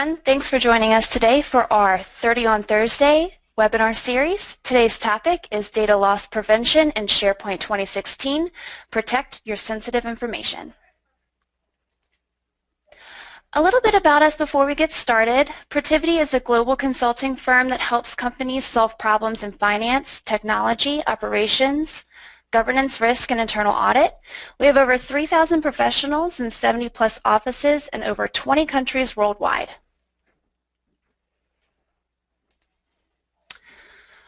everyone. Thanks for joining us today for our 30 on Thursday webinar series. Today's topic is Data Loss Prevention in SharePoint 2016, Protect Your Sensitive Information. A little bit about us before we get started. Protiviti is a global consulting firm that helps companies solve problems in finance, technology, operations, governance, risk, and internal audit. We have over 3,000 professionals in 70+ offices in over 20 countries worldwide.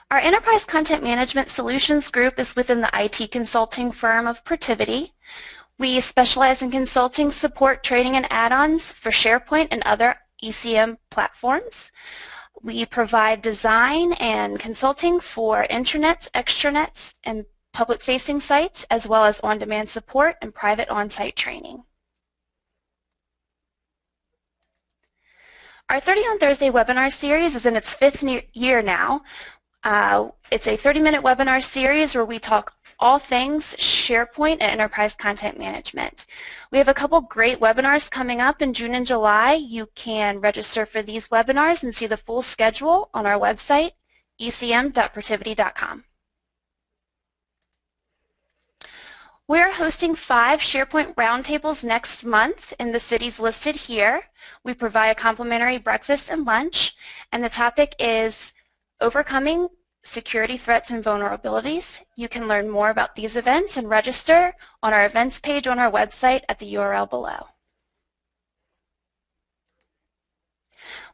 Our Enterprise Content Management Solutions group is within the IT consulting firm of Protiviti. We specialize in consulting, support, training, and add-ons for SharePoint and other ECM platforms. We provide design and consulting for intranets, extranets, and public-facing sites, as well as on-demand support and private on-site training. Our 30 on Thursday webinar series is in its 5th year now. It's a 30-minute webinar series where we talk all things SharePoint and Enterprise Content Management. We have a couple great webinars coming up in June and July. You can register for these webinars and see the full schedule on our website, ecm.protiviti.com. We are hosting 5 SharePoint roundtables next month in the cities listed here. We provide a complimentary breakfast and lunch, and the topic is Overcoming Security Threats and Vulnerabilities. You can learn more about these events and register on our events page on our website at the URL below.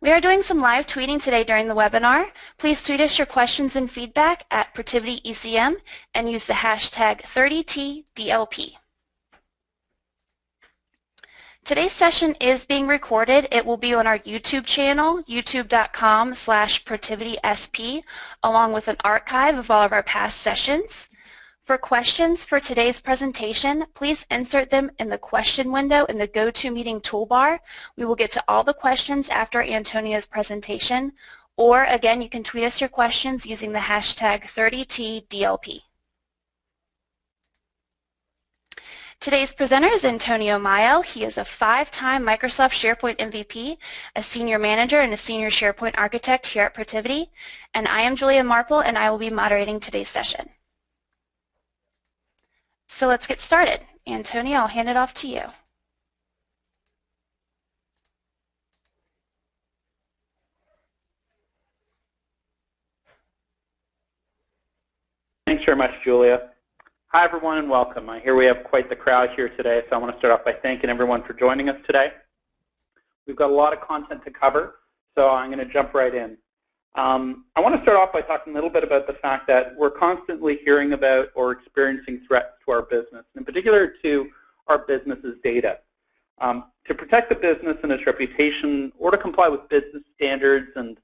We are doing some live tweeting today during the webinar. Please tweet us your questions and feedback at ProtivitiECM and use the hashtag 30TDLP. Today's session is being recorded. It will be on our YouTube channel, youtube.com/ProtivitiSP, along with an archive of all of our past sessions. For questions for today's presentation, please insert them in the question window in the GoToMeeting toolbar. We will get to all the questions after Antonio's presentation, or again, you can tweet us your questions using the hashtag 30TDLP. Today's presenter is Antonio Maio. He is a 5-time Microsoft SharePoint MVP, a senior manager, and a senior SharePoint architect here at Protiviti. And I am Julia Marple, and I will be moderating today's session. So let's get started. Antonio, I'll hand it off to you. Thanks very much, Julia. Hi, everyone, and welcome. I hear we have quite the crowd here today, so I want to start off by thanking everyone for joining us today. We've got a lot of content to cover, so I'm going to jump right in. I want to start off by talking a little bit about the fact that we're constantly hearing about or experiencing threats to our business, in particular to our business's data. To protect the business and its reputation, or to comply with business standards and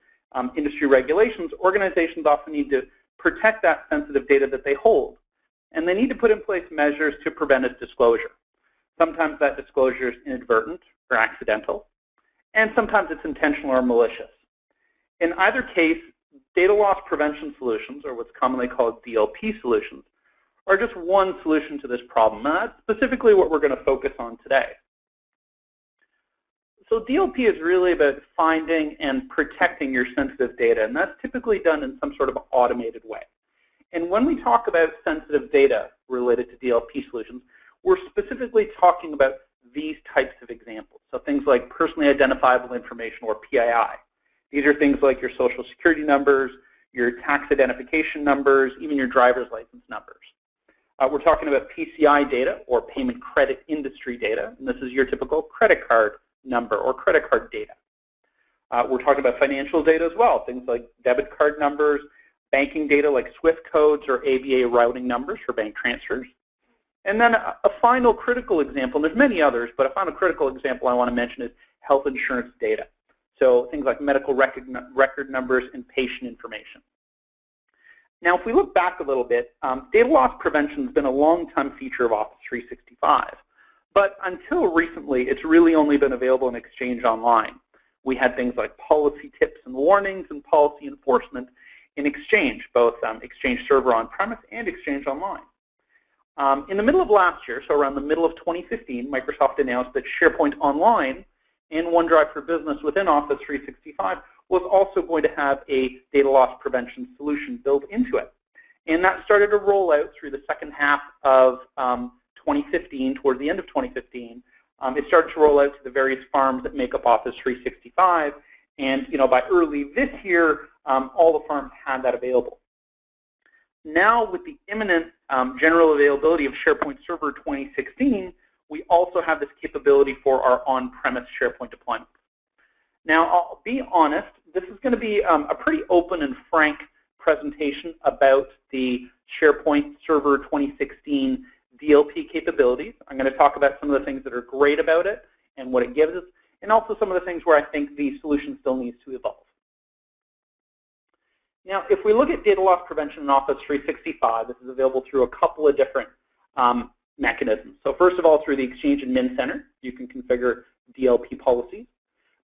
industry regulations, organizations often need to protect that sensitive data that they hold. And they need to put in place measures to prevent its disclosure. Sometimes that disclosure is inadvertent or accidental, and sometimes it's intentional or malicious. In either case, data loss prevention solutions, or what's commonly called DLP solutions, are just one solution to this problem, and that's specifically what we're going to focus on today. So DLP is really about finding and protecting your sensitive data, and that's typically done in some sort of automated way. And when we talk about sensitive data related to DLP solutions, we're specifically talking about these types of examples. So things like personally identifiable information, or PII. These are things like your social security numbers, your tax identification numbers, even your driver's license numbers. We're talking about PCI data, or payment credit industry data, and this is your typical credit card number or credit card data. We're talking about financial data as well, things like debit card numbers, banking data like SWIFT codes or ABA routing numbers for bank transfers. And then a final critical example, and there's many others, but a final critical example I want to mention is health insurance data. So things like medical record numbers and patient information. Now, if we look back a little bit, data loss prevention has been a long-time feature of Office 365. But until recently, it's really only been available in Exchange Online. We had things like policy tips and warnings and policy enforcement in Exchange, both Exchange Server on-premise and Exchange Online. In the middle of last year, so around the middle of 2015, Microsoft announced that SharePoint Online and OneDrive for Business within Office 365 was also going to have a data loss prevention solution built into it. And that started to roll out through the second half of 2015, towards the end of 2015. It started to roll out to the various farms that make up Office 365. And by early this year, all the farms had that available. Now, with the imminent general availability of SharePoint Server 2016, we also have this capability for our on-premise SharePoint deployments. Now, I'll be honest, this is going to be a pretty open and frank presentation about the SharePoint Server 2016 DLP capabilities. I'm going to talk about some of the things that are great about it and what it gives us, and also some of the things where I think the solution still needs to evolve. Now, if we look at data loss prevention in Office 365, this is available through a couple of different mechanisms. So first of all, through the Exchange Admin Center, you can configure DLP policies,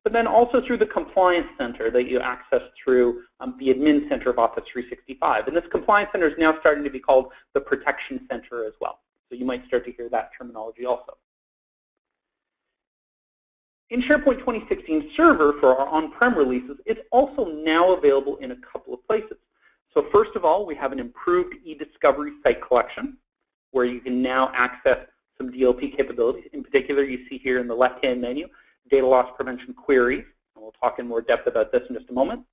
but then also through the Compliance Center that you access through the Admin Center of Office 365. And this Compliance Center is now starting to be called the Protection Center as well. So you might start to hear that terminology also. In SharePoint 2016 Server, for our on-prem releases, it's also now available in a couple of places. So first of all, we have an improved e-discovery site collection, where you can now access some DLP capabilities. In particular, you see here in the left-hand menu, data loss prevention queries. And we'll talk in more depth about this in just a moment.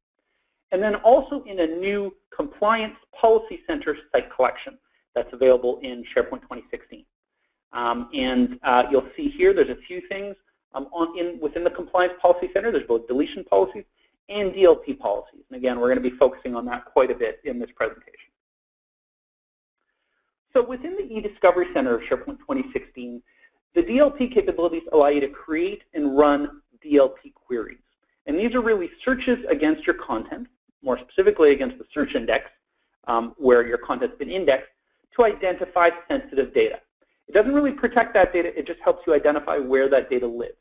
And then also in a new Compliance Policy Center site collection that's available in SharePoint 2016. You'll see here there's a few things within the Compliance Policy Center. There's both deletion policies and DLP policies. And again, we're going to be focusing on that quite a bit in this presentation. So within the e-discovery center of SharePoint 2016, the DLP capabilities allow you to create and run DLP queries. And these are really searches against your content, more specifically against the search index, where your content's been indexed, to identify sensitive data. It doesn't really protect that data, it just helps you identify where that data lives.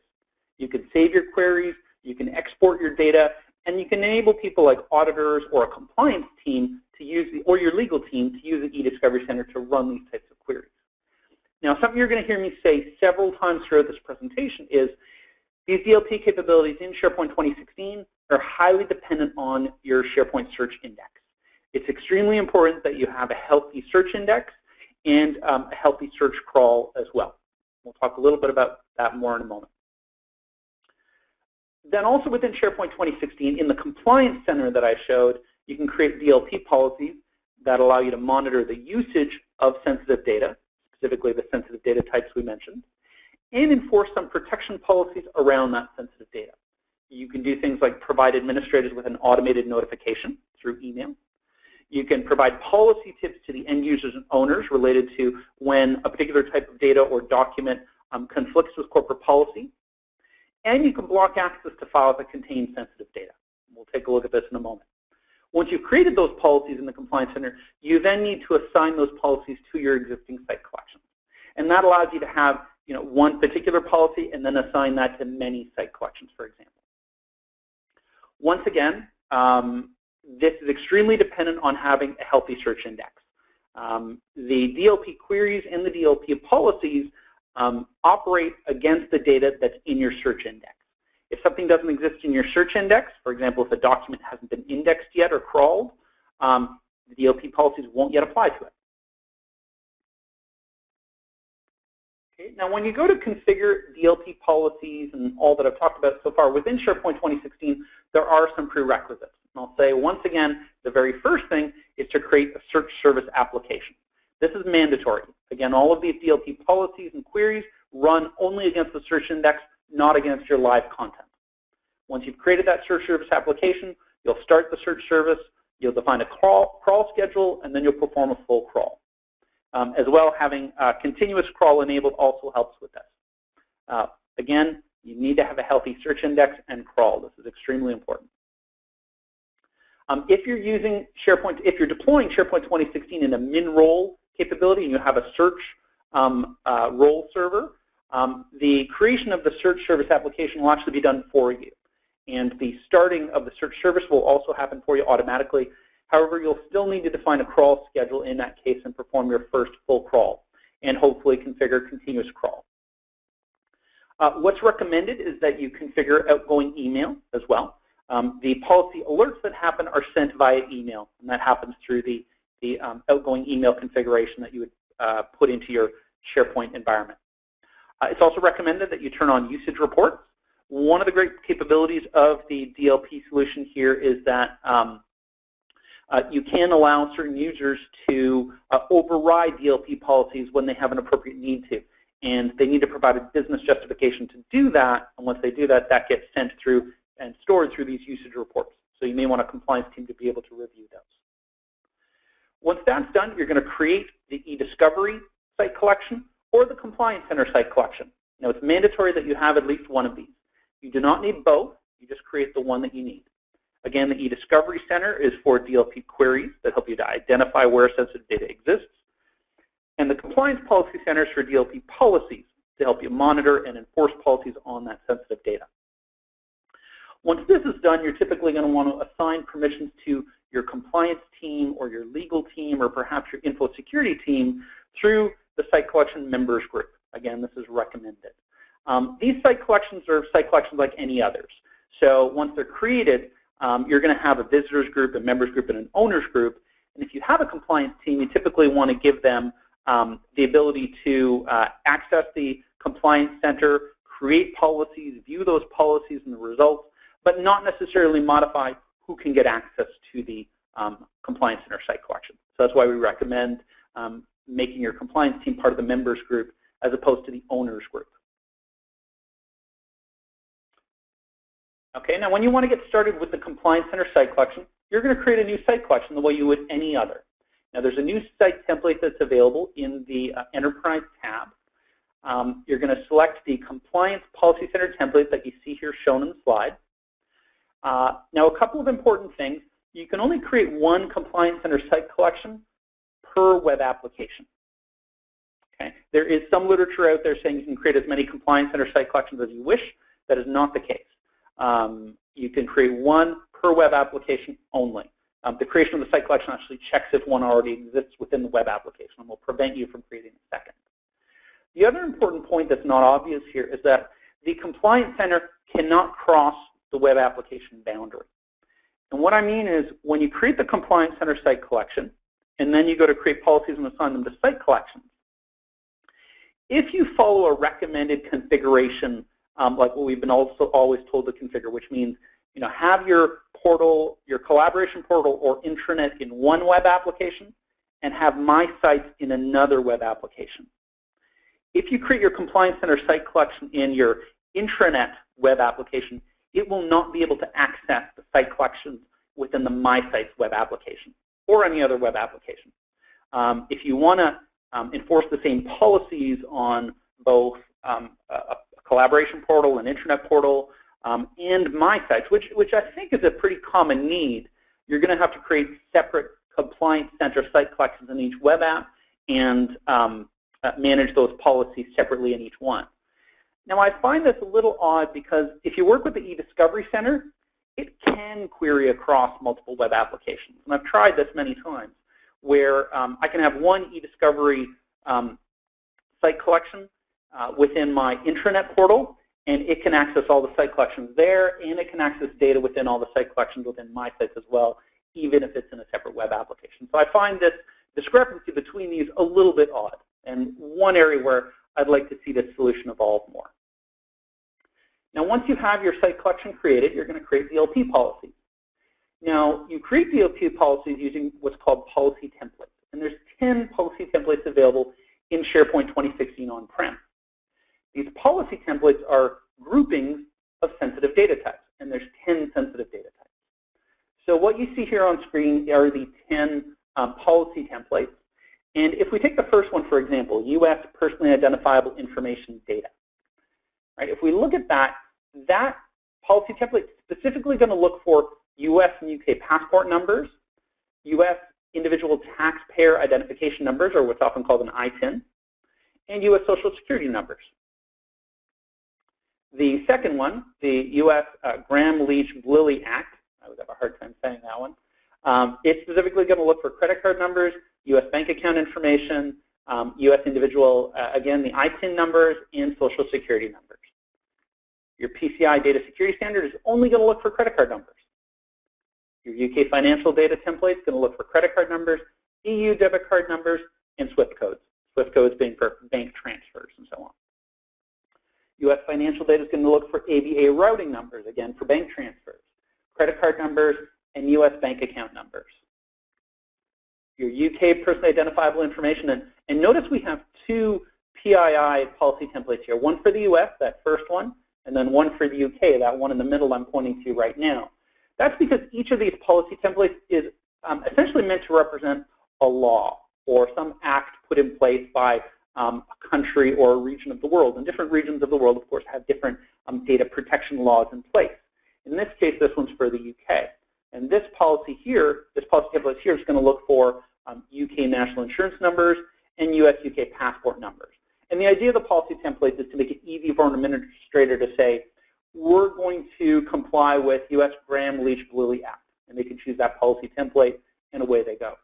You can save your queries, you can export your data, and you can enable people like auditors or a compliance team to use or your legal team to use the e-discovery center to run these types of queries. Now, something you're going to hear me say several times throughout this presentation is these DLP capabilities in SharePoint 2016 are highly dependent on your SharePoint search index. It's extremely important that you have a healthy search index and a healthy search crawl as well. We'll talk a little bit about that more in a moment. Then also within SharePoint 2016, in the Compliance Center that I showed, you can create DLP policies that allow you to monitor the usage of sensitive data, specifically the sensitive data types we mentioned, and enforce some protection policies around that sensitive data. You can do things like provide administrators with an automated notification through email. You can provide policy tips to the end users and owners related to when a particular type of data or document conflicts with corporate policy. And you can block access to files that contain sensitive data. We'll take a look at this in a moment. Once you've created those policies in the Compliance Center, you then need to assign those policies to your existing site collections. And that allows you to have one particular policy and then assign that to many site collections, for example. Once again, this is extremely dependent on having a healthy search index. The DLP queries and the DLP policies operate against the data that's in your search index. If something doesn't exist in your search index, for example, if a document hasn't been indexed yet or crawled, the DLP policies won't yet apply to it. Okay, now when you go to configure DLP policies and all that I've talked about so far within SharePoint 2016, there are some prerequisites. And I'll say once again, the very first thing is to create a search service application. This is mandatory. Again, all of these DLP policies and queries run only against the search index, not against your live content. Once you've created that search service application, you'll start the search service, you'll define a crawl schedule, and then you'll perform a full crawl. As well, having continuous crawl enabled also helps with this. Again, you need to have a healthy search index and crawl. This is extremely important. If you're using SharePoint, if you're deploying SharePoint 2016 in a min role capability and you have a search role server, the creation of the search service application will actually be done for you. And the starting of the search service will also happen for you automatically. However, you'll still need to define a crawl schedule in that case and perform your first full crawl and hopefully configure continuous crawl. What's recommended is that you configure outgoing email as well. The policy alerts that happen are sent via email, and that happens through the outgoing email configuration that you would put into your SharePoint environment. It's also recommended that you turn on usage reports. One of the great capabilities of the DLP solution here is that you can allow certain users to override DLP policies when they have an appropriate need to. And they need to provide a business justification to do that, and once they do that, that gets sent through and stored through these usage reports. So you may want a compliance team to be able to review those. Once that's done, you're going to create the eDiscovery site collection or the Compliance Center site collection. Now, it's mandatory that you have at least one of these. You do not need both. You just create the one that you need. Again, the eDiscovery Center is for DLP queries that help you to identify where sensitive data exists. And the Compliance Policy Center is for DLP Policies to help you monitor and enforce policies on that sensitive data. Once this is done, you're typically going to want to assign permissions to your compliance team or your legal team or perhaps your info security team through the site collection members group. Again, this is recommended. These site collections are site collections like any others. So once they're created, you're going to have a visitors group, a members group, and an owners group. And if you have a compliance team, you typically want to give them the ability to access the Compliance Center, create policies, view those policies and the results, but not necessarily modify who can get access to the Compliance Center site collection. So that's why we recommend making your compliance team part of the members group as opposed to the owners group. Okay, now when you want to get started with the Compliance Center site collection, you're going to create a new site collection the way you would any other. Now there's a new site template that's available in the Enterprise tab. You're going to select the Compliance Policy Center template that you see here shown in the slide. Now a couple of important things. You can only create one Compliance Center site collection per web application. Okay? There is some literature out there saying you can create as many Compliance Center site collections as you wish. That is not the case. You can create one per web application only. The creation of the site collection actually checks if one already exists within the web application and will prevent you from creating a second. The other important point that's not obvious here is that the Compliance Center cannot cross the web application boundary. And what I mean is when you create the Compliance Center site collection and then you go to create policies and assign them to site collections, if you follow a recommended configuration like what we've been also always told to configure, which means have your portal, your collaboration portal or intranet in one web application and have my sites in another web application. If you create your Compliance Center site collection in your intranet web application, it will not be able to access the site collections within the My Sites web application or any other web application. If you want to enforce the same policies on both a collaboration portal, an intranet portal, and My Sites, which I think is a pretty common need, you're going to have to create separate Compliance Center site collections in each web app and manage those policies separately in each one. Now I find this a little odd because if you work with the eDiscovery Center, it can query across multiple web applications. And I've tried this many times where I can have one eDiscovery site collection within my intranet portal, and it can access all the site collections there, and it can access data within all the site collections within My Sites as well, even if it's in a separate web application. So I find this discrepancy between these a little bit odd, and one area where I'd like to see this solution evolve more. Now once you have your site collection created, you're going to create DLP policies. Now you create DLP policies using what's called policy templates, and there's 10 policy templates available in SharePoint 2016 on-prem. These policy templates are groupings of sensitive data types, and there's 10 sensitive data types. So what you see here on screen are the 10 policy templates. And if we take the first one, for example, U.S. personally identifiable information data. Right, if we look at that, that policy template is specifically going to look for U.S. and U.K. passport numbers, U.S. individual taxpayer identification numbers, or what's often called an ITIN, and U.S. Social Security numbers. The second one, the U.S. Gramm-Leach-Bliley Act, I would have a hard time saying that one, it's specifically going to look for credit card numbers, U.S. bank account information, U.S. individual, again, the ITIN numbers, and Social Security numbers. Your PCI data security standard is only going to look for credit card numbers. Your UK financial data template is going to look for credit card numbers, EU debit card numbers, and SWIFT codes. SWIFT codes being for bank transfers and so on. US financial data is going to look for ABA routing numbers, again for bank transfers, credit card numbers, and US bank account numbers. Your UK personally identifiable information, and notice we have two PII policy templates here, one for the US, that first one, and then one for the UK, that one in the middle I'm pointing to right now. That's because each of these policy templates is essentially meant to represent a law or some act put in place by a country or a region of the world. And different regions of the world, of course, have different data protection laws in place. In this case, this one's for the UK. And this policy here, this policy template here is going to look for UK national insurance numbers and US-UK passport numbers. And the idea of the policy template is to make it easy for an administrator to say, we're going to comply with US Graham-Leach-Bliley Act. And they can choose that policy template, and away they go.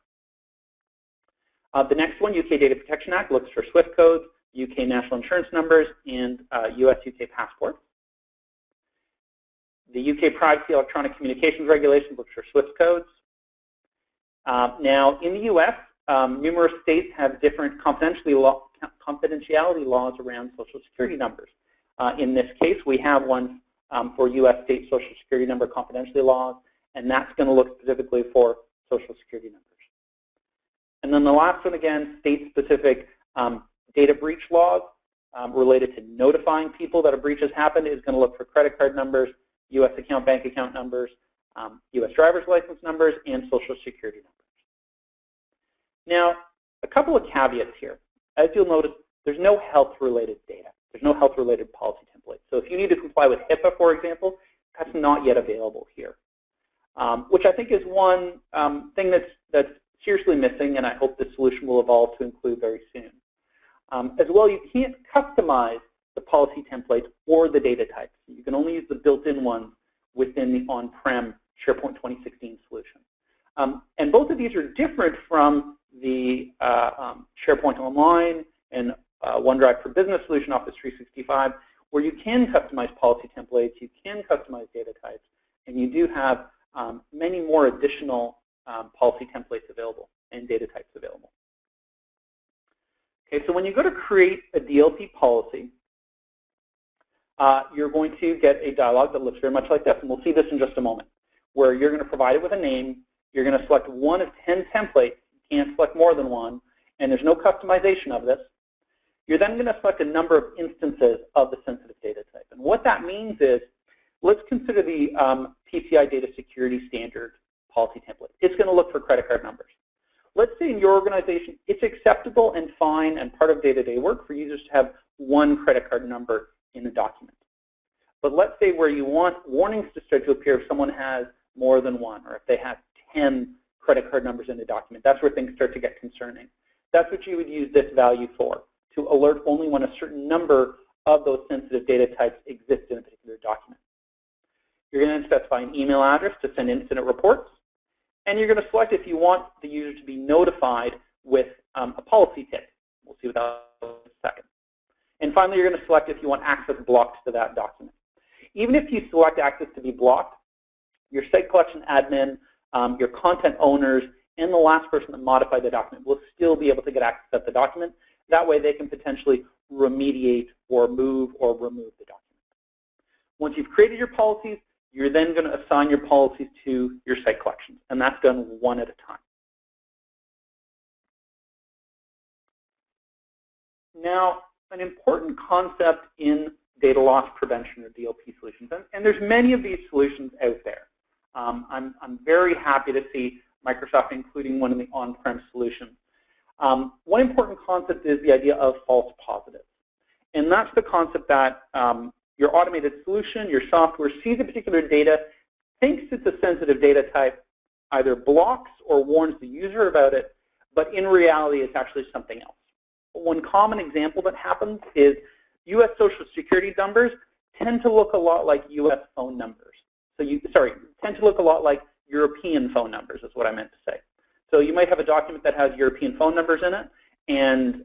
The next one, UK Data Protection Act, looks for SWIFT codes, UK national insurance numbers, and US-UK passports. The UK Privacy Electronic Communications Regulations looks for SWIFT codes. Now, in the US, numerous states have different confidentiality laws around Social Security numbers. In this case, we have one for US state Social Security number confidentiality laws, and that's going to look specifically for Social Security numbers. And then the last one, again, state-specific data breach laws related to notifying people that a breach has happened is going to look for credit card numbers, US bank account numbers, US driver's license numbers, and Social Security numbers. Now, a couple of caveats here. As you'll notice, there's no health-related data. There's no health-related policy template. So if you need to comply with HIPAA, for example, that's not yet available here, which I think is one thing that's seriously missing, and I hope this solution will evolve to include very soon. As well, you can't customize the policy template or the data types. You can only use the built-in ones within the on-prem SharePoint 2016 solution. And both of these are different from the SharePoint Online and OneDrive for Business solution, Office 365, where you can customize policy templates, you can customize data types, and you do have many more additional policy templates available and data types available. Okay, so when you go to create a DLP policy, you're going to get a dialog that looks very much like this, and we'll see this in just a moment, where you're going to provide it with a name, you're going to select one of 10 templates, you can't select more than one, and there's no customization of this. You're then going to select a number of instances of the sensitive data type. And what that means is, let's consider the PCI data security standard policy template. It's going to look for credit card numbers. Let's say in your organization, it's acceptable and fine and part of day-to-day work for users to have one credit card number in a document. But let's say where you want warnings to start to appear if someone has more than one, or if they have 10 credit card numbers in a document. That's where things start to get concerning. That's what you would use this value for, to alert only when a certain number of those sensitive data types exist in a particular document. You're going to specify an email address to send incident reports, and you're going to select if you want the user to be notified with a policy tip. We'll see what that is in a second. And finally, you're going to select if you want access blocked to that document. Even if you select access to be blocked, your site collection admin, your content owners, and the last person that modified the document will still be able to get access to the document. That way they can potentially remediate or move or remove the document. Once you've created your policies, you're then going to assign your policies to your site collections, and that's done one at a time. Now, an important concept in data loss prevention or DLP solutions, and there's many of these solutions out there. I'm very happy to see Microsoft including one in the on-prem solution. One important concept is the idea of false positives. And that's the concept that your automated solution, your software, sees a particular data, thinks it's a sensitive data type, either blocks or warns the user about it, but in reality it's actually something else. One common example that happens is US Social Security numbers tend to look a lot like US phone numbers. So tend to look a lot like European phone numbers is what I meant to say. So you might have a document that has European phone numbers in it, and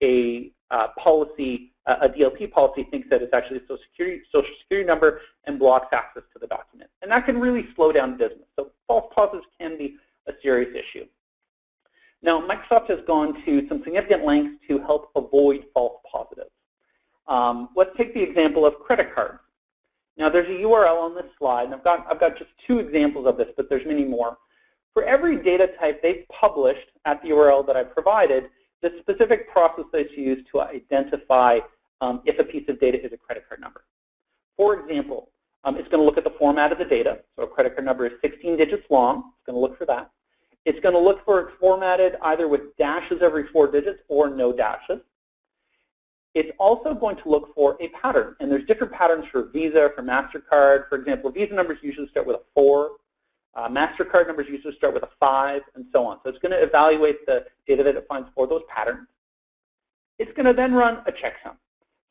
a policy a DLP policy thinks that it's actually a social security number and blocks access to the document. And that can really slow down business. So false positives can be a serious issue. Now, Microsoft has gone to some significant lengths to help avoid false positives. Let's take the example of credit cards. Now, there's a URL on this slide, and I've got just 2 examples of this, but there's many more. For every data type they've published at the URL that I provided, the specific process that's used to identify if a piece of data is a credit card number. For example, it's going to look at the format of the data. So a credit card number is 16 digits long. It's going to look for that. It's going to look for it formatted either with dashes every 4 digits or no dashes. It's also going to look for a pattern. And there's different patterns for Visa, for MasterCard. For example, Visa numbers usually start with a 4. MasterCard numbers usually start with a 5, and so on. So it's going to evaluate the data that it finds for those patterns. It's going to then run a checksum.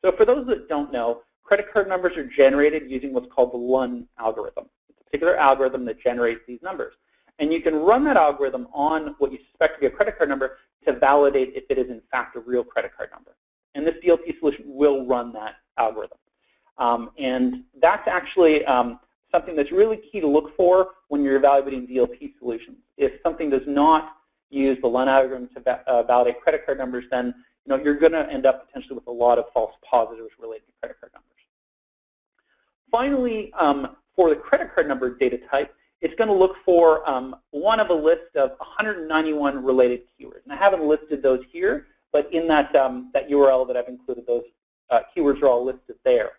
So for those that don't know, credit card numbers are generated using what's called the LUN algorithm. It's a particular algorithm that generates these numbers. And you can run that algorithm on what you suspect to be a credit card number to validate if it is in fact a real credit card number. And this DLP solution will run that algorithm. And that's actually something that's really key to look for when you're evaluating DLP solutions. If something does not use the LUN algorithm to validate credit card numbers, then you're going to end up potentially with a lot of false positives related to credit card numbers. Finally, for the credit card number data type, it's going to look for one of a list of 191 related keywords. And I haven't listed those here, but in that URL that I've included, those keywords are all listed there.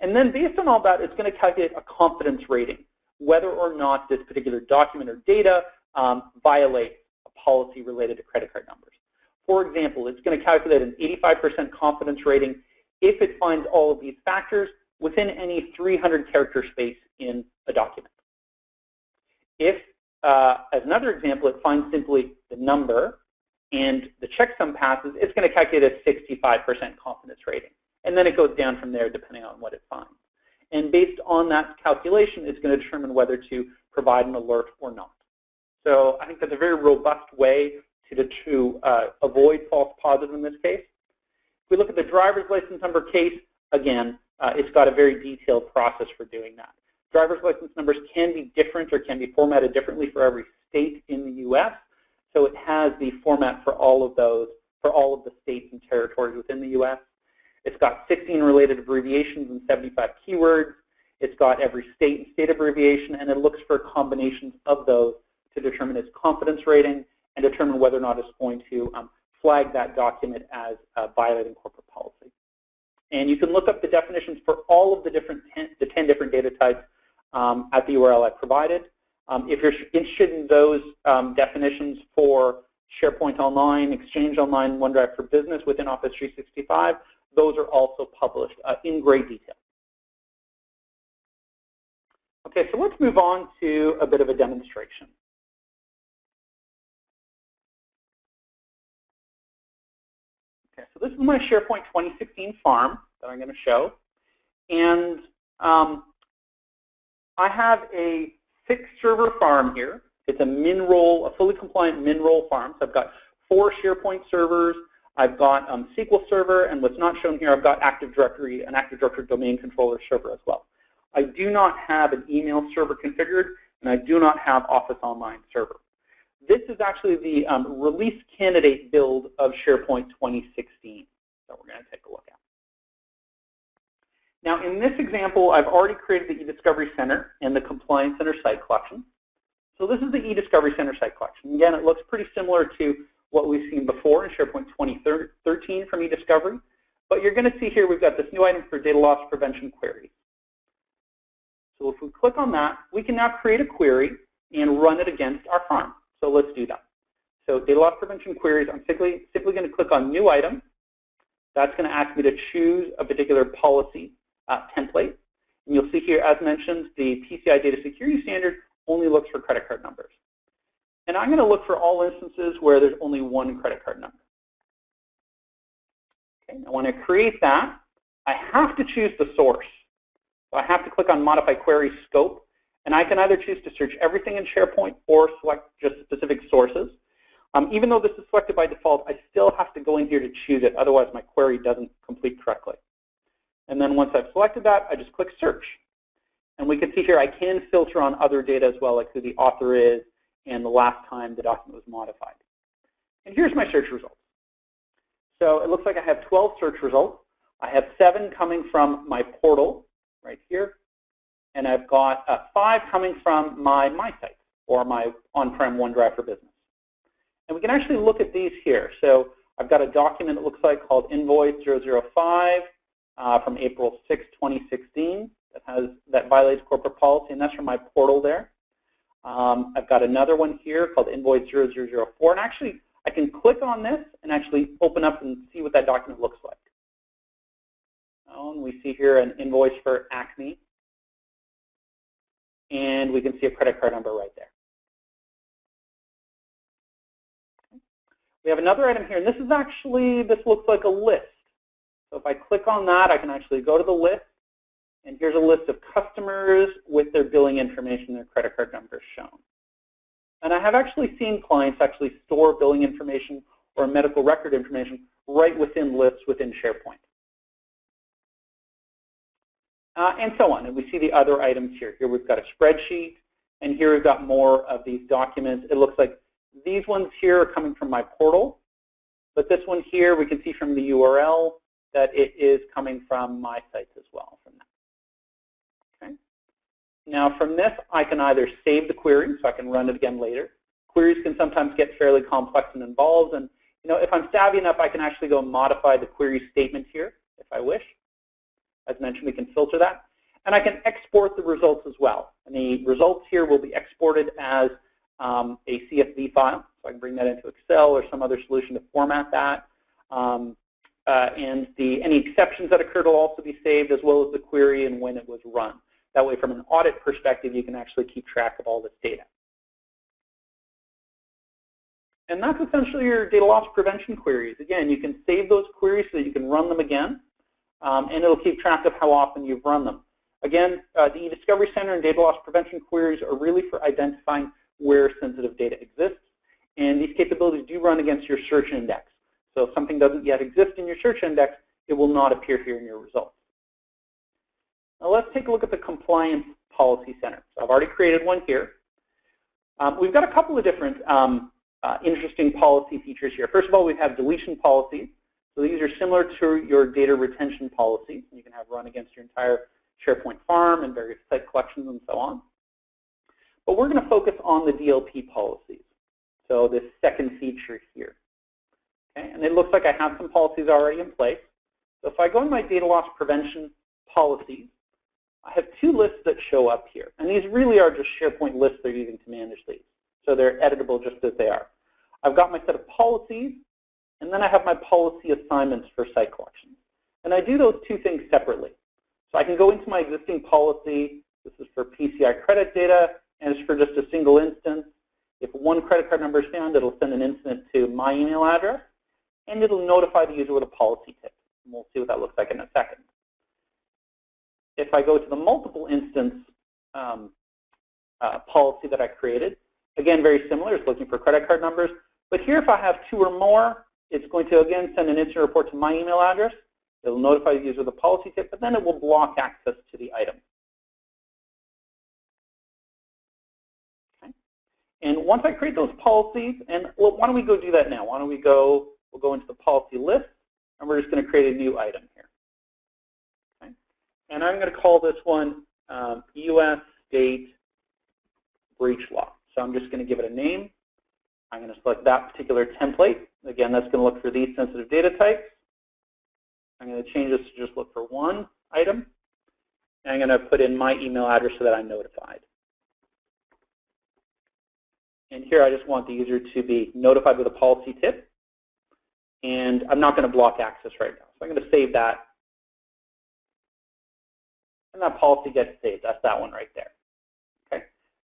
And then based on all that, it's going to calculate a confidence rating, whether or not this particular document or data violates a policy related to credit card numbers. For example, it's going to calculate an 85% confidence rating if it finds all of these factors within any 300-character space in a document. If, as another example, it finds simply the number and the checksum passes, it's going to calculate a 65% confidence rating. And then it goes down from there depending on what it finds. And based on that calculation, it's going to determine whether to provide an alert or not. So I think that's a very robust way to avoid false positive in this case. If we look at the driver's license number case, again, it's got a very detailed process for doing that. Driver's license numbers can be different or can be formatted differently for every state in the U.S. So it has the format for all of those, for all of the states and territories within the U.S. It's got 16 related abbreviations and 75 keywords. It's got every state and state abbreviation, and it looks for combinations of those to determine its confidence rating and determine whether or not it's going to flag that document as violating corporate policy. And you can look up the definitions for all of the 10 different data types at the URL I provided. If you're interested in those definitions for SharePoint Online, Exchange Online, OneDrive for Business within Office 365, those are also published in great detail. Okay, so let's move on to a bit of a demonstration. Okay, so this is my SharePoint 2016 farm that I'm going to show. And I have a 6-server farm here. It's a min-role, a fully compliant min-role farm. So I've got 4 SharePoint servers. I've got SQL Server, and what's not shown here, I've got Active Directory, an Active Directory domain controller server as well. I do not have an email server configured, and I do not have Office Online server. This is actually the release candidate build of SharePoint 2016 that we're going to take a look at. Now, in this example, I've already created the eDiscovery Center and the Compliance Center site collection. So this is the eDiscovery Center site collection. Again, it looks pretty similar to what we've seen before in SharePoint 2013 from eDiscovery. But you're going to see here we've got this new item for data loss prevention queries. So if we click on that, we can now create a query and run it against our farm. So let's do that. So data loss prevention queries, I'm simply going to click on New Item. That's going to ask me to choose a particular policy template. And you'll see here, as mentioned, the PCI Data Security Standard only looks for credit card numbers. And I'm going to look for all instances where there's only one credit card number. Okay, now when I create that, I have to choose the source. So I have to click on Modify Query Scope, and I can either choose to search everything in SharePoint or select just specific sources. Even though this is selected by default, I still have to go in here to choose it, otherwise my query doesn't complete correctly. And then once I've selected that, I just click search. And we can see here I can filter on other data as well, like who the author is and the last time the document was modified. And here's my search results. So it looks like I have 12 search results. I have 7 coming from my portal right here. And I've got 5 coming from my site or my on-prem OneDrive for Business. And we can actually look at these here. So I've got a document that looks like called Invoice 005 from April 6, 2016 that violates corporate policy, and that's from my portal there. I've got another one here called Invoice 0004, and actually I can click on this and actually open up and see what that document looks like. And we see here an invoice for Acme, and we can see a credit card number right there. We have another item here, and this looks like a list. So if I click on that, I can actually go to the list, and here's a list of customers with their billing information, their credit card numbers shown. And I have actually seen clients actually store billing information or medical record information right within lists within SharePoint. And so on. And we see the other items here. Here we've got a spreadsheet, and here we've got more of these documents. It looks like these ones here are coming from my portal, but this one here we can see from the URL that it is coming from my sites as well. From that. Okay. Now from this, I can either save the query, so I can run it again later. Queries can sometimes get fairly complex and involved, and if I'm savvy enough, I can actually go and modify the query statement here if I wish. As mentioned, we can filter that. And I can export the results as well. And the results here will be exported as a CSV file. So I can bring that into Excel or some other solution to format that. And any exceptions that occurred will also be saved, as well as the query and when it was run. That way, from an audit perspective, you can actually keep track of all this data. And that's essentially your data loss prevention queries. Again, you can save those queries so that you can run them again. And it'll keep track of how often you've run them. Again, the e-discovery center and data loss prevention queries are really for identifying where sensitive data exists. And these capabilities do run against your search index. So if something doesn't yet exist in your search index, it will not appear here in your results. Now let's take a look at the Compliance Policy Center. So I've already created one here. We've got a couple of different interesting policy features here. First of all, we have deletion policies. So these are similar to your data retention policies. You can have run against your entire SharePoint farm and various site collections and so on. But we're going to focus on the DLP policies. So this second feature here. Okay? And it looks like I have some policies already in place. So if I go to my data loss prevention policies, I have 2 lists that show up here. And these really are just SharePoint lists they're using to manage these. So they're editable just as they are. I've got my set of policies, and then I have my policy assignments for site collections. And I do those 2 things separately. So I can go into my existing policy. This is for PCI credit data, and it's for just a single instance. If one credit card number is found, it'll send an incident to my email address, and it'll notify the user with a policy tip. And we'll see what that looks like in a second. If I go to the multiple instance policy that I created, again, very similar. It's looking for credit card numbers. But here, if I have 2 or more, it's going to, again, send an incident report to my email address. It'll notify the user of the policy tip, but then it will block access to the item. Okay. And once I create those policies, and well, why don't we go do that now? Why don't we'll go into the policy list, and we're just going to create a new item here. Okay. And I'm going to call this one U.S. State Breach Law. So I'm just going to give it a name. I'm going to select that particular template. Again, that's going to look for these sensitive data types. I'm going to change this to just look for one item. And I'm going to put in my email address so that I'm notified. And here I just want the user to be notified with a policy tip. And I'm not going to block access right now. So I'm going to save that. And that policy gets saved. That's that one right there. Okay.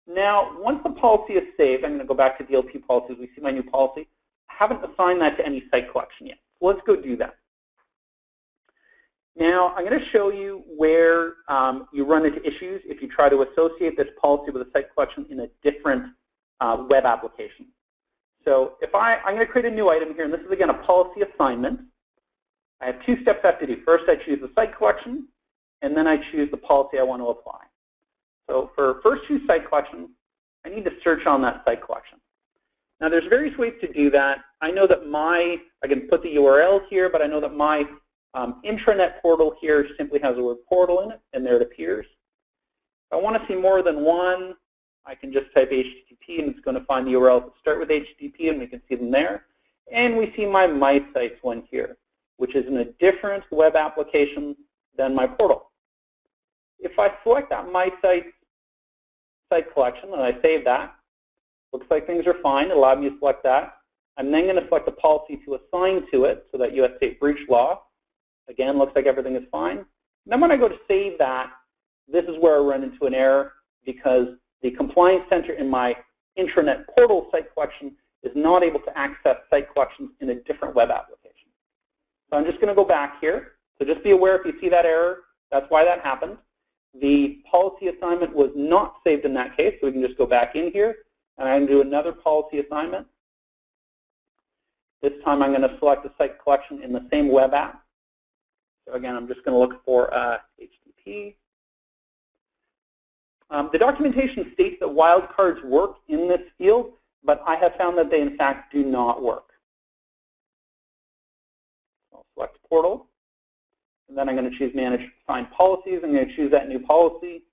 Now, once the policy is saved, I'm going to go back to DLP policies. We see my new policy. I haven't assigned that to any site collection yet. So let's go do that. Now, I'm going to show you where you run into issues if you try to associate this policy with a site collection in a different web application. So if I'm going to create a new item here, and this is again a policy assignment. I have 2 steps I have to do. First, I choose the site collection, and then I choose the policy I want to apply. So for first choose site collection, I need to search on that site collection. Now there's various ways to do that. I know that I can put the URL here, but I know that my intranet portal here simply has the word portal in it, and there it appears. If I want to see more than one, I can just type HTTP, and it's going to find the URLs that start with HTTP, and we can see them there. And we see my sites one here, which is in a different web application than my portal. If I select that site collection and I save that, looks like things are fine. It allowed me to select that. I'm then going to select a policy to assign to it, so that U.S. state breach law. Again, looks like everything is fine. And then when I go to save that, this is where I run into an error, because the compliance center in my intranet portal site collection is not able to access site collections in a different web application. So I'm just going to go back here. So just be aware if you see that error, that's why that happened. The policy assignment was not saved in that case, so we can just go back in here, and I can do another policy assignment. This time I'm going to select a site collection in the same web app. So again, I'm just going to look for HTTP. The documentation states that wildcards work in this field, but I have found that they in fact do not work. So I'll select portal, and then I'm going to choose manage assigned policies. I'm going to choose that new policy,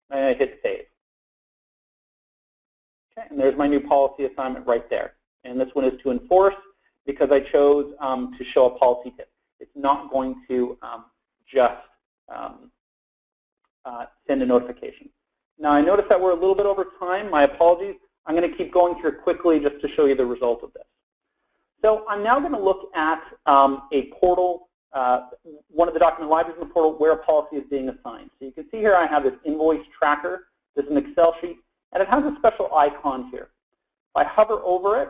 and I hit save. Okay, and there's my new policy assignment right there. And this one is to enforce, because I chose to show a policy tip. It's not going to just send a notification. Now I notice that we're a little bit over time. My apologies. I'm going to keep going here quickly just to show you the result of this. So I'm now going to look at a portal, one of the document libraries in the portal where a policy is being assigned. So you can see here I have this Invoice Tracker. This is an Excel sheet, and it has a special icon here. If I hover over it,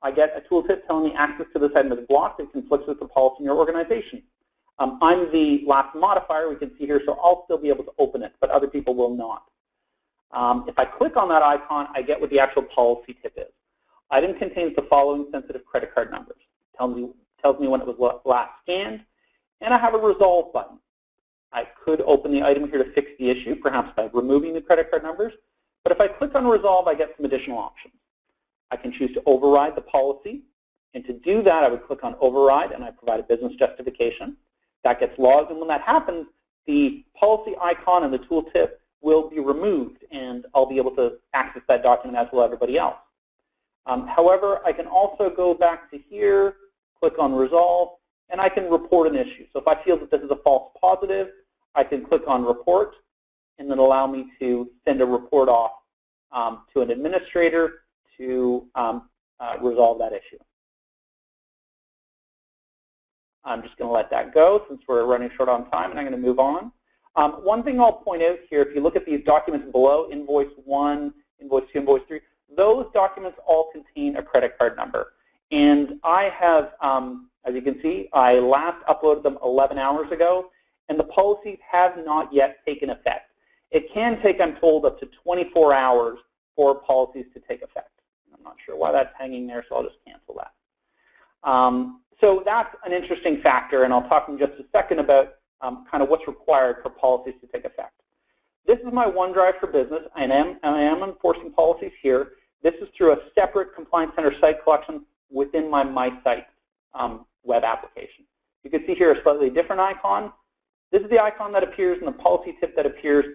I get a tooltip telling me access to this item is blocked. It conflicts with the policy in your organization. I'm the last modifier, we can see here, so I'll still be able to open it, but other people will not. If I click on that icon, I get what the actual policy tip is. Item contains the following sensitive credit card numbers. It tells me when it was last scanned, and I have a resolve button. I could open the item here to fix the issue, perhaps by removing the credit card numbers, but if I click on resolve, I get some additional options. I can choose to override the policy, and to do that, I would click on override, and I provide a business justification. That gets logged, and when that happens, the policy icon and the tooltip will be removed, and I'll be able to access that document as will everybody else. However, I can also go back to here, click on resolve, and I can report an issue. So if I feel that this is a false positive, I can click on report, and then allow me to send a report off to an administrator to resolve that issue. I'm just going to let that go since we're running short on time, and I'm going to move on. One thing I'll point out here, if you look at these documents below, Invoice 1, Invoice 2, Invoice 3, those documents all contain a credit card number. And I have, as you can see, I last uploaded them 11 hours ago, and the policies have not yet taken effect. It can take, I'm told, up to 24 hours for policies to take effect. I'm not sure why that's hanging there, so I'll just cancel that. So that's an interesting factor, and I'll talk in just a second about kind of what's required for policies to take effect. This is my OneDrive for Business. I am enforcing policies here. This is through a separate Compliance Center site collection within my site web application. You can see here a slightly different icon. This is the icon that appears in the policy tip that appears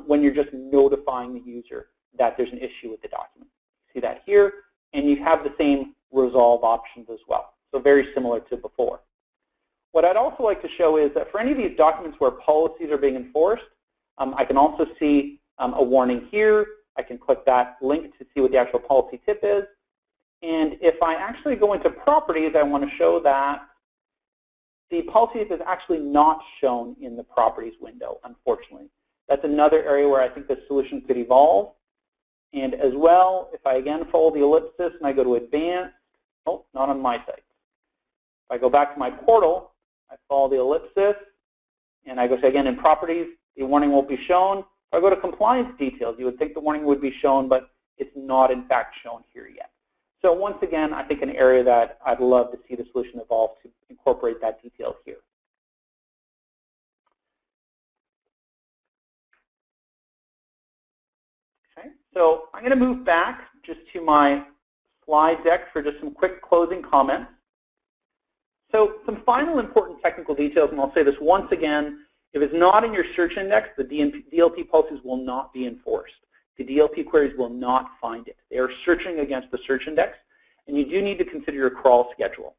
when you're just notifying the user that there's an issue with the document. See that here, and you have the same resolve options as well. So very similar to before. What I'd also like to show is that for any of these documents where policies are being enforced, I can also see a warning here. I can click that link to see what the actual policy tip is. And if I actually go into properties, I want to show that the policy tip is actually not shown in the properties window, unfortunately. That's another area where I think the solution could evolve. And as well, if I again follow the ellipsis and I go to advanced, oh, not on my site. If I go back to my portal, I follow the ellipsis, and I go to, again, in properties, the warning won't be shown. If I go to compliance details, you would think the warning would be shown, but it's not in fact shown here yet. So once again, I think an area that I'd love to see the solution evolve to incorporate that detail here. Okay, so I'm going to move back just to my slide deck for just some quick closing comments. So some final important technical details, and I'll say this once again, if it's not in your search index, the DLP policies will not be enforced. The DLP queries will not find it. They are searching against the search index, and you do need to consider your crawl schedule.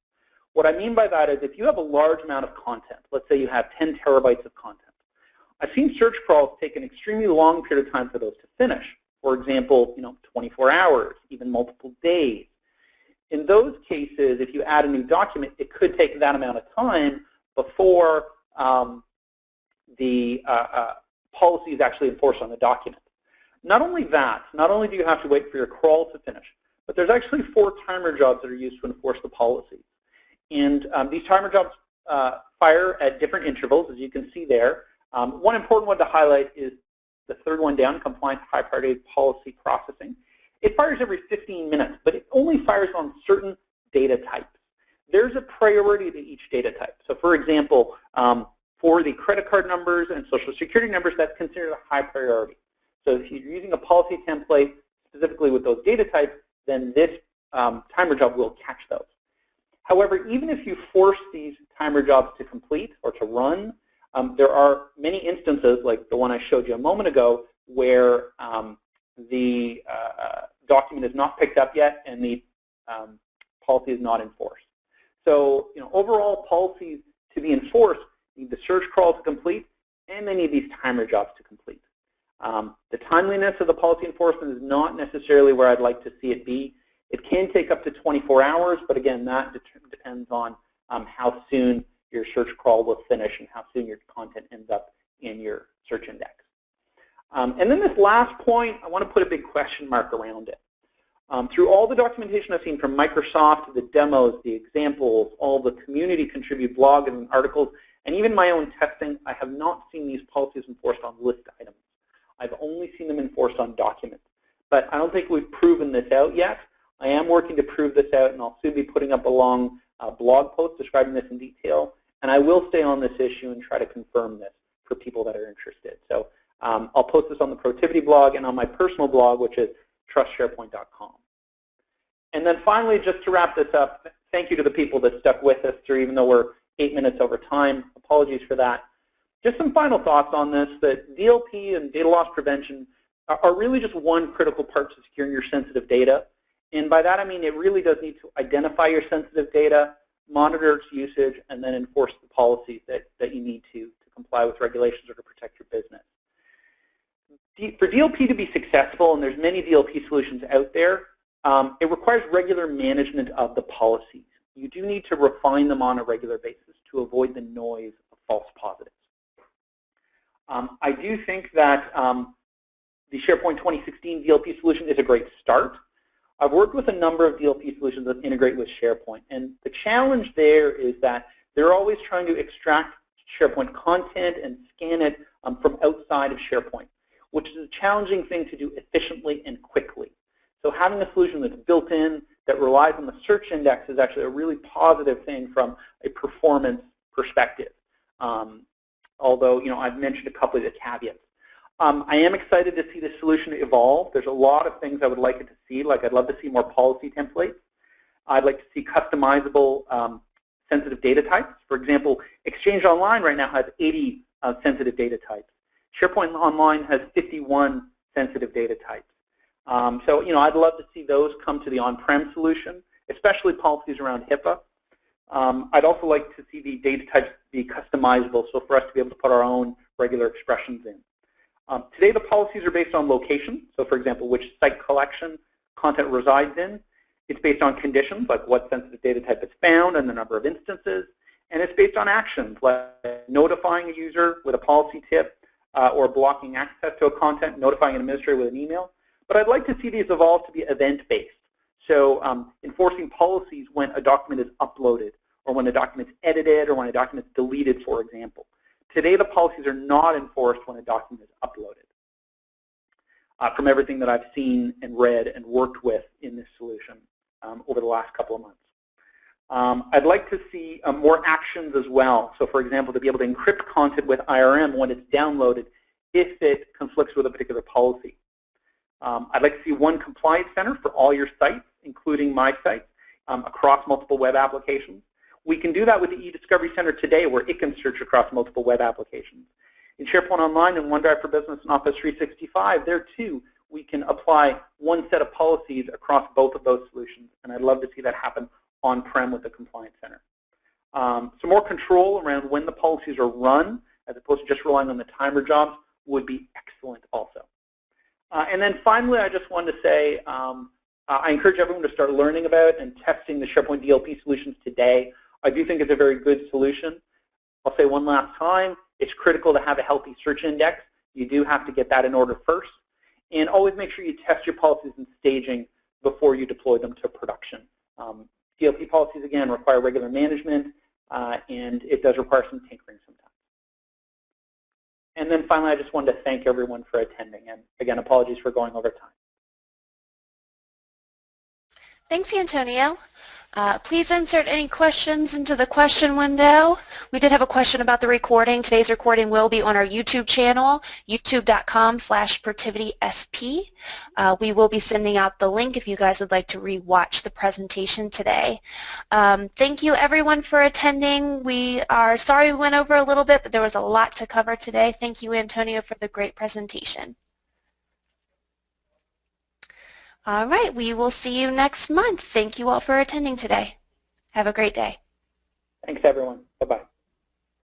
What I mean by that is if you have a large amount of content, let's say you have 10 terabytes of content, I've seen search crawls take an extremely long period of time for those to finish. For example, 24 hours, even multiple days. In those cases, if you add a new document, it could take that amount of time before the policy is actually enforced on the document. Not only that, not only do you have to wait for your crawl to finish, but there's actually 4 timer jobs that are used to enforce the policy. And these timer jobs fire at different intervals, as you can see there. One important one to highlight is the third one down, compliance high priority policy processing. It fires every 15 minutes, but it only fires on certain data types. There's a priority to each data type. So for example, for the credit card numbers and social security numbers, that's considered a high priority. So if you're using a policy template specifically with those data types, then this timer job will catch those. However, even if you force these timer jobs to complete or to run, there are many instances, like the one I showed you a moment ago, where the document is not picked up yet and the policy is not enforced. So, overall policies to be enforced need the search crawl to complete, and they need these timer jobs to complete. The timeliness of the policy enforcement is not necessarily where I'd like to see it be. It can take up to 24 hours, but again, that depends on how soon your search crawl will finish and how soon your content ends up in your search index. And then this last point, I want to put a big question mark around it. Through all the documentation I've seen from Microsoft, the demos, the examples, all the community contribute blogs and articles, and even my own testing, I have not seen these policies enforced on list items. I've only seen them enforced on documents. But I don't think we've proven this out yet. I am working to prove this out, and I'll soon be putting up a long blog post describing this in detail. And I will stay on this issue and try to confirm this for people that are interested. So I'll post this on the Protiviti blog and on my personal blog, which is trustsharepoint.com. And then finally, just to wrap this up, thank you to the people that stuck with us through, even though we're 8 minutes over time. Apologies for that. Just some final thoughts on this, that DLP and data loss prevention are really just one critical part to securing your sensitive data. And by that I mean it really does need to identify your sensitive data, monitor its usage, and then enforce the policies that you need to comply with regulations or to protect your business. For DLP to be successful, and there's many DLP solutions out there, it requires regular management of the policies. You do need to refine them on a regular basis to avoid the noise of false positives. I do think that the SharePoint 2016 DLP solution is a great start. I've worked with a number of DLP solutions that integrate with SharePoint, and the challenge there is that they're always trying to extract SharePoint content and scan it from outside of SharePoint, which is a challenging thing to do efficiently and quickly. So having a solution that's built in, that relies on the search index, is actually a really positive thing from a performance perspective. Although, I've mentioned a couple of the caveats. I am excited to see the solution evolve. There's a lot of things I would like it to see, like I'd love to see more policy templates. I'd like to see customizable sensitive data types. For example, Exchange Online right now has 80 sensitive data types. SharePoint Online has 51 sensitive data types. So, I'd love to see those come to the on-prem solution, especially policies around HIPAA. I'd also like to see the data types be customizable, so for us to be able to put our own regular expressions in. Today, the policies are based on location. So, for example, which site collection content resides in. It's based on conditions, like what sensitive data type is found and the number of instances. And it's based on actions, like notifying a user with a policy tip or blocking access to a content, notifying an administrator with an email. But I'd like to see these evolve to be event-based. So enforcing policies when a document is uploaded or when a document is edited or when a document is deleted, for example. Today, the policies are not enforced when a document is uploaded. from everything that I've seen and read and worked with in this solution over the last couple of months. I'd like to see more actions as well. So for example, to be able to encrypt content with IRM when it's downloaded if it conflicts with a particular policy. I'd like to see one compliance center for all your sites, including my sites, across multiple web applications. We can do that with the eDiscovery Center today, where it can search across multiple web applications. In SharePoint Online and OneDrive for Business and Office 365, there too, we can apply one set of policies across both of those solutions, and I'd love to see that happen on-prem with the Compliance Center. Some more control around when the policies are run, as opposed to just relying on the timer jobs, would be excellent also. And then finally, I just wanted to say, I encourage everyone to start learning about and testing the SharePoint DLP solutions today. I do think it's a very good solution. I'll say one last time, it's critical to have a healthy search index. You do have to get that in order first. And always make sure you test your policies in staging before you deploy them to production. DLP policies, again, require regular management, and it does require some tinkering sometimes. And then finally, I just wanted to thank everyone for attending. And again, apologies for going over time. Thanks, Antonio. Please insert any questions into the question window. We did have a question about the recording. Today's recording will be on our YouTube channel, youtube.com/ProtivitiSP. We will be sending out the link if you guys would like to re-watch the presentation today. Thank you, everyone, for attending. We are sorry we went over a little bit, but there was a lot to cover today. Thank you, Antonio, for the great presentation. All right, we will see you next month. Thank you all for attending today. Have a great day. Thanks, everyone. Bye-bye.